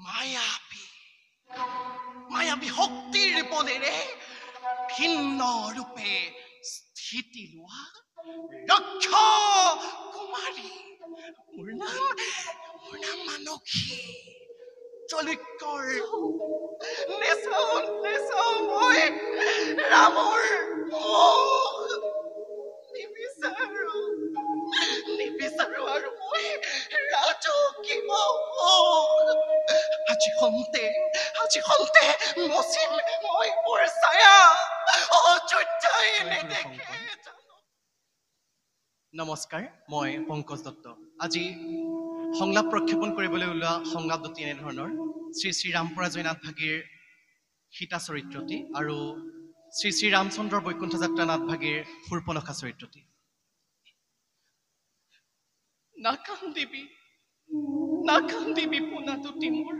মায়াবী মায়াবী শক্তিৰ বলেৰে ভিন্ন ৰূপে স্থিতি লোৱা দক্ষ কুমাৰী মোৰ নাম মানসী জলুকৰ নেচাও মই ৰামৰ নিবিচাৰো আৰু মই ৰাজকীয় আজি খন্তে মচিম মই মোৰ ছায়া অযোধ্যাই নেদেখে। নমস্কাৰ, মই পংকজ দত্ত। আজি সংলাপ প্ৰক্ষেপণ কৰিবলৈ ওলোৱা সংলাপ দুটি এনেধৰণৰ: শ্ৰী শ্ৰী ৰামপৰাজয় নাথভাগীৰ সীতা চৰিত্ৰটি আৰু শ্ৰী শ্ৰী ৰামচন্দ্ৰ বৈকুণ্ঠ যাত্ৰা নাথভাগীৰ শূৰ্পণখা চৰিত্ৰটি। নাকান্দিবি পোনা দুটি মোৰ,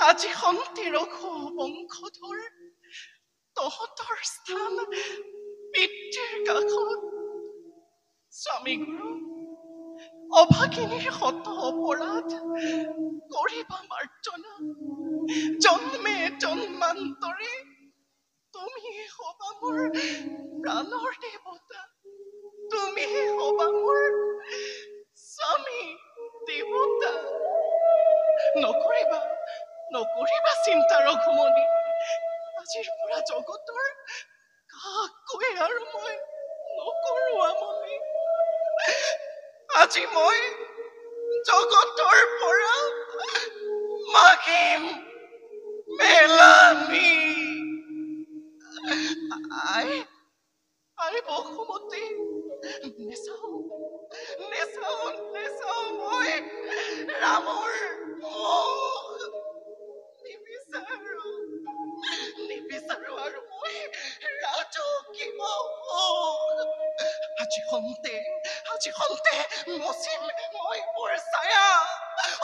আজি সন্তি ৰঘু বংশধৰ, তহঁতৰ স্থান পিতৃৰ কাষত। স্বামী গুৰু অভাগিনীৰ শত অপৰাধ কৰিবা মাৰ্জনা, জন্মে জন্মান্তৰে তুমিয়ে হবা মোৰ প্ৰাণৰ দেৱতা, তুমিয়ে হবা মোৰ স্বামী দেৱতা। নকৰিবা চিন্তা ৰঘুমণি, আজিৰ পৰা জগতৰ কাকোৱে আৰু মই নকৰো আমনি। আজি মই জগতৰ পৰা মাগিম মেলানি। আই বসুমতী, নেচাও মই ৰামৰ নিবিচাৰো আৰু মই ৰাজকীয় আজি খন্তে মচিম মই মোৰ ছায়া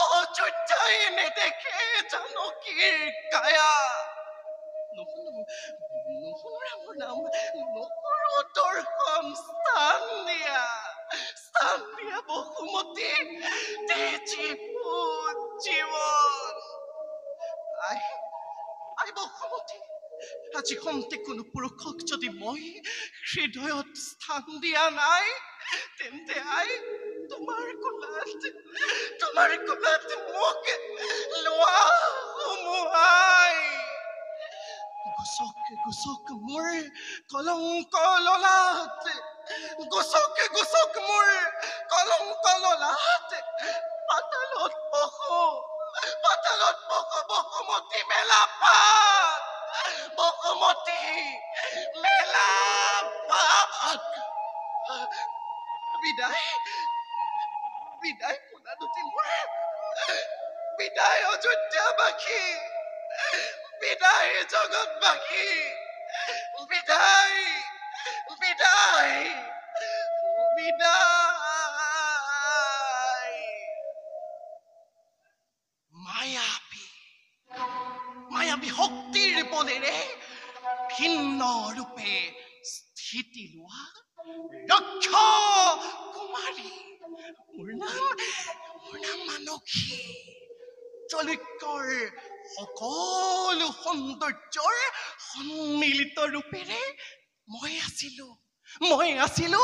অযোধ্যাই নেদেখে জানকীৰ কায়া। নুশুনো ৰামৰ নাম, নকৰো দৰ্শন স্থান দিয়া বসুমতী দে জীৱন। আই বসুমতী, আজি খন্তে কোনো পুৰুষক যদি মই হৃদয়ত স্থান দিয়া নাই, তেন্তে আই তোমাৰ কোলাত মোক লোৱা সুমুৱাই। গুচক মোৰ কলংক ললাট, গুচক মোৰ কলংক ললাট, পাতালত পশু বসুমতী মেলা পাত, বসুমতী মেলা পাত। বিদায় পোনা দুটি মোৰ, বিদায় অযোধ্যাবাসী, বিদায় জগতবাসী, বিদায়। মায়াবী শক্তিৰ বলেৰে ভিন্ন ৰূপে স্থিতি লোৱা দক্ষ কুমাৰী মোৰ নাম মানসী জলুকৰ সকলো সৌন্দৰ্যৰ সন্মিলিত ৰূপেৰে মই আছিলো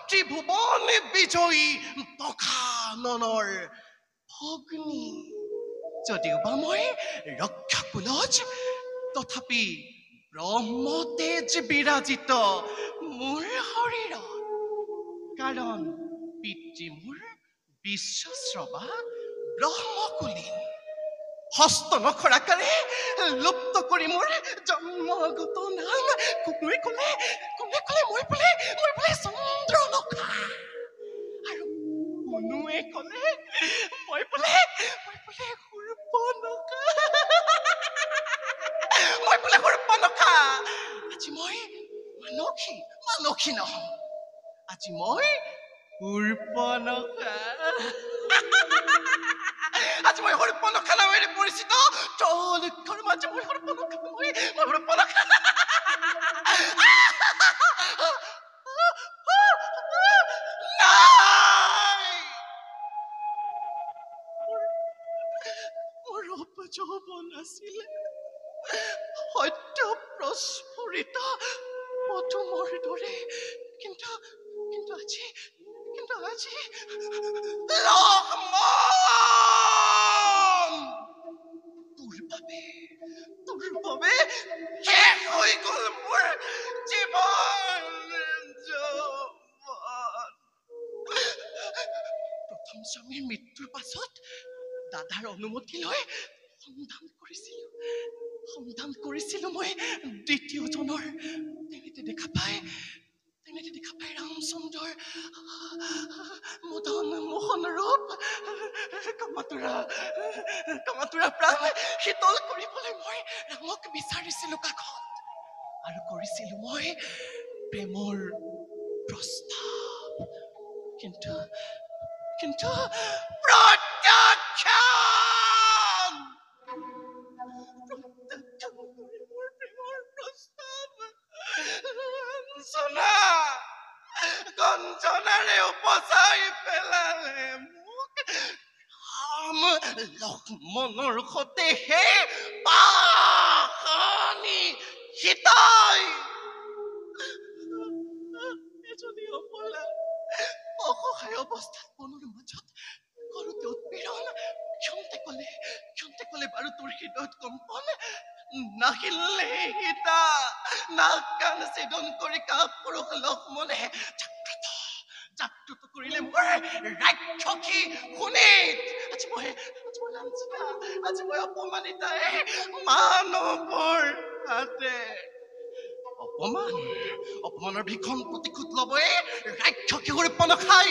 ত্ৰিভুৱন বিজয়ী দশাননৰ ভগ্নী। যদিওবা মই ৰক্ষাকুলজ, তথাপি ব্ৰহ্মতেজ বিৰাজিত মোৰ শৰীৰত, কাৰণ পিতৃ মোৰ বিশ্বশ্ৰৱা ব্ৰহ্মকুলীন। হস্ত নখৰাকাৰে লুপ্ত কৰি মোৰ জন্মগত নাম কোনোৱে কলে মই বোলে চন্দ্ৰনখা, আৰু কোনোৱে কলে মই বোলে শূৰ্পণখা। আজি মই মানসী নহওঁ, আজি মই শূৰ্পণখা। আজি মই শূৰ্পণখা নামেৰে পৰিচিত, ত্ৰৈলোক্যৰ মাজে মই শূৰ্পণখা। অৰূপ যৌৱন আছিলে সত্য প্ৰস্ফুৰিত পদুমৰ দৰে কিন্তু কিন্তু আজি লক্ষ্মণ তোৰ বাবে শেষ হৈ গ'ল মোৰ জীৱন যৌৱন। প্ৰথম স্বামীৰ মৃত্যুৰ পাছত দাদাৰ অনুমতি লৈ সন্ধান কৰিছিলো মই দ্বিতীয়জনৰ। তেনেতে দেখা পাই ৰামচন্দ্ৰৰ মদন মোহন ৰূপ কামাতুৰা প্ৰাণ শীতল কৰিবলৈ মই ৰামক বিচাৰিছিলো কাষত আৰু কৰিছিলো মই প্ৰেমৰ প্ৰস্তাৱ। কিন্তু প্ৰত্যাখ্যান কৰি মোৰ প্ৰেমৰ প্ৰস্তাৱ গঞ্জনাৰে উপচাই পেলালে মোক ৰাম লক্ষ্মণৰ সতে সেই পাশানি সীতাই এজনী অবলা অসহায় অৱস্থাত বনৰ মাজত কৰোতে উৎপীড়ন ক্ষন্তে কলে বাৰু তোৰ হৃদয়ত কম্পন নাহিলে সীতা নাক কাণ ছেদন কৰি কাপুৰুষ লক্ষ্মণে জাগ্ৰত কৰিলে মোৰ ৰাক্ষসী শোণিত। আজি মই অপমানিতাই মানৱৰ হাতে অপমানৰ ভীষণ প্ৰতিশোধ লবই ৰাক্ষসী ৰূপণ খাই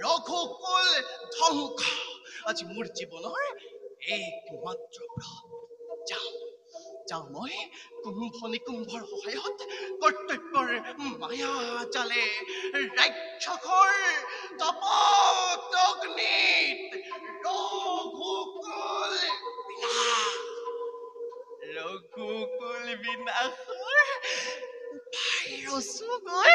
ৰঘুকুল ধ্বংস আজি মোৰ জীৱনৰ একমাত্ৰ ব্ৰত। যাওঁ মই নিকুম্ভৰ সহায়ত কৰ্তব্যৰ মায়া জালে ৰাক্ষসৰ তপগ্নিত ৰঘুকুল বিনাশৰ উপায় ৰচো গৈ